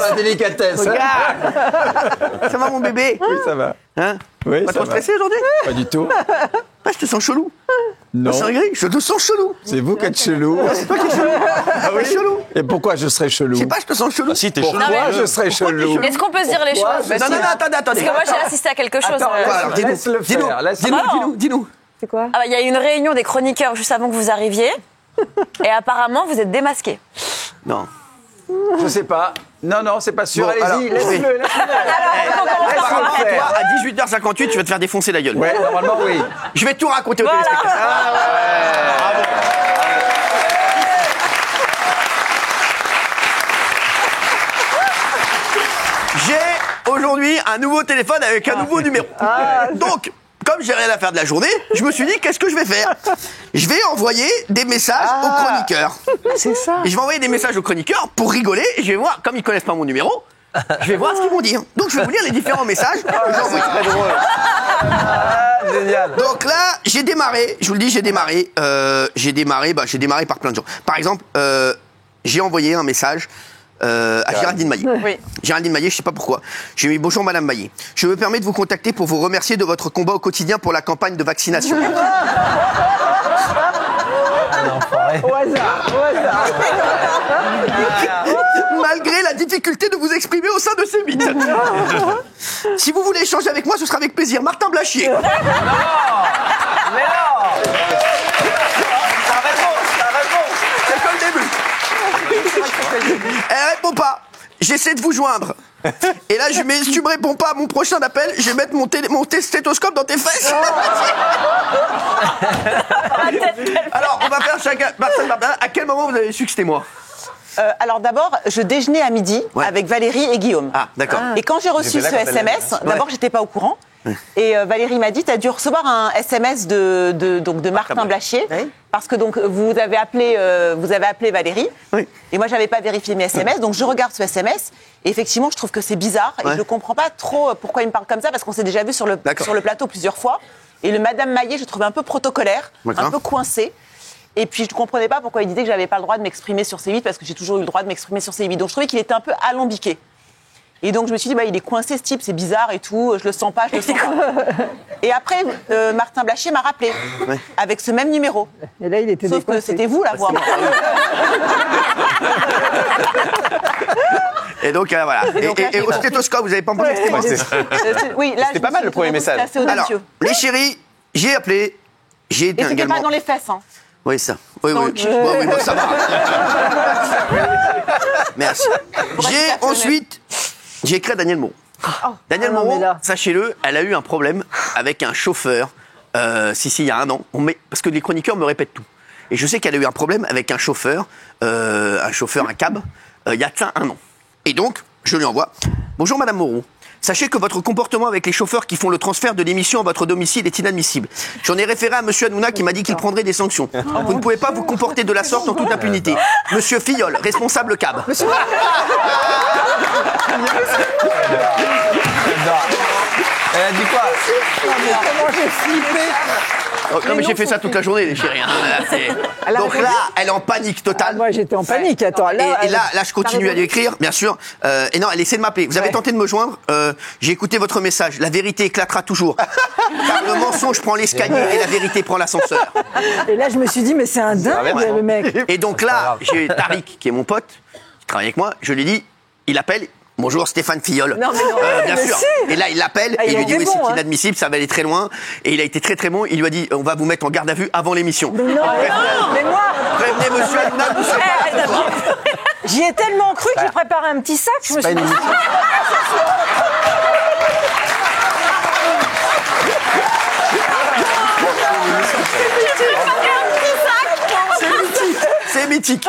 la délicatesse. Regarde. Ça va mon bébé? Oui, ça va. Hein? Oui, Pas ça trop va. stressé aujourd'hui? Pas du tout. Ah, je te sens chelou. Non. C'est vrai, je te sens chelou. C'est vous qui êtes chelou. C'est toi qui es chelou. Ah oui, chelou. Et pourquoi je serais chelou? Je sais pas, je te sens chelou. Si, t'es chelou. Pourquoi je serais chelou? Est-ce qu'on peut se dire les choses? Non, attendez. Parce que moi, j'ai assisté à quelque chose. Attends, alors, dis-nous, laisse-le dis-nous, faire. laisse-le- dis-nous. C'est quoi? Ah bah, il y a eu une réunion des chroniqueurs juste avant que vous arriviez. Et apparemment, vous êtes démasqués. Non. Je sais pas. Non, c'est pas sûr. Bon, alors, Allez-y, laisse-le. oui. Apparemment, faire. toi, à 18h58, tu vas te faire défoncer la gueule. Ouais, normalement, oui. Je vais tout raconter aux Voilà. téléspectateurs. J'ai aujourd'hui un nouveau téléphone avec un nouveau numéro. Donc, comme j'ai rien à faire de la journée, je me suis dit, qu'est-ce que je vais faire? Je vais envoyer des messages aux chroniqueurs. C'est ça. Et je vais envoyer des messages aux chroniqueurs pour rigoler. Et je vais voir, comme ils connaissent pas mon numéro, je vais voir ce qu'ils vont dire. Donc, je vais vous lire les différents messages que j'ai envoyés. Très drôle. Génial. Donc là, j'ai démarré. Je vous le dis, j'ai démarré. J'ai démarré par plein de gens. Par exemple, j'ai envoyé un message à Géraldine Maillet. Oui. Géraldine Maillet, je sais pas pourquoi. J'ai mis bonjour Madame Maillet. Je me permets de vous contacter pour vous remercier de votre combat au quotidien pour la campagne de vaccination. Au hasard. Malgré la difficulté de vous exprimer au sein de ces mythes. Si vous voulez échanger avec moi, ce sera avec plaisir. Martin Blachier. C'est que le début. Elle répond pas. J'essaie de vous joindre. Et là, je mets, si tu me réponds pas à mon prochain appel, je vais mettre mon stéthoscope dans tes fesses. Alors, on va faire chacun. Marcel Martin, à quel moment vous avez su que c'était moi? Alors d'abord, je déjeunais à midi avec Valérie et Guillaume. Ah, d'accord. Et quand j'ai reçu ce SMS, d'abord j'étais pas au courant. Et Valérie m'a dit, tu as dû recevoir un SMS de Martin Blachier, parce que donc vous avez appelé Valérie. Oui. Et moi j'avais pas vérifié mes SMS, donc je regarde ce SMS. Et effectivement, je trouve que c'est bizarre et je comprends pas trop pourquoi il me parle comme ça, parce qu'on s'est déjà vu sur le plateau plusieurs fois. Et le Madame Maillet, je trouvais un peu protocolaire, un peu coincé. Et puis je ne comprenais pas pourquoi il disait que j'avais pas le droit de m'exprimer sur C8, parce que j'ai toujours eu le droit de m'exprimer sur C8. Donc je trouvais qu'il était un peu alambiqué. Et donc je me suis dit, il est coincé ce type, c'est bizarre et tout, je le sens pas. Et après, Martin Blachier m'a rappelé, avec ce même numéro. Et là, il était Sauf que décoincé. c'était vous la voix. Et donc, voilà. Et au stéthoscope, vous avez pas entendu que c'était moi. Oui, là, C'était pas mal, le premier message. C'était assez Alors, audacieux. les chéris, j'ai appelé. J'ai Et c'était également. pas dans les fesses, hein. Oui, ça. Oui, Donc, bon, ça va. Merci. J'ai écrit à Daniel Moreau. Daniel non, mais Moreau, là. sachez-le, elle a eu un problème avec un chauffeur, il y a un an. Parce que les chroniqueurs me répètent tout. Et je sais qu'elle a eu un problème avec un chauffeur, un cab, il y a de ça un an. Et donc, je lui envoie. Bonjour Madame Moreau. Sachez que votre comportement avec les chauffeurs qui font le transfert de l'émission à votre domicile est inadmissible. J'en ai référé à Monsieur Hanouna qui m'a dit qu'il prendrait des sanctions. Vous ne pouvez pas vous comporter de la sorte en toute impunité. Monsieur Filleul, responsable cab. Elle a dit quoi? Comment j'ai flippé. Non mais j'ai fait ça toute la journée les chéris. Donc là, elle est en panique totale. Moi, j'étais en panique. Attends, là, Et là, je continue à lui écrire, bien sûr. Et non, elle essaie de m'appeler. Vous avez tenté de me joindre. J'ai écouté votre message. La vérité éclatera toujours. Car le mensonge prend l'escalier et la vérité prend l'ascenseur. Et là, je me suis dit, mais c'est un dingue, le mec. Et donc là, j'ai Tariq, qui est mon pote, qui travaille avec moi. Je lui dis, il appelle. Bonjour Stéphane Filleul. Non, mais non. Bien mais sûr. si. Et là, il l'appelle Ah, et il il lui dit était oui, bon, c'est hein. inadmissible, ça va aller très loin. Et il a été très très bon. Il lui a dit, on va vous mettre en garde à vue avant l'émission. Mais non, mais moi, Prévenez Monsieur Hanouna, nous sommes pas là ce soir. j'y ai tellement cru que j'ai préparé un petit sac. Je me suis dit, C'est mythique.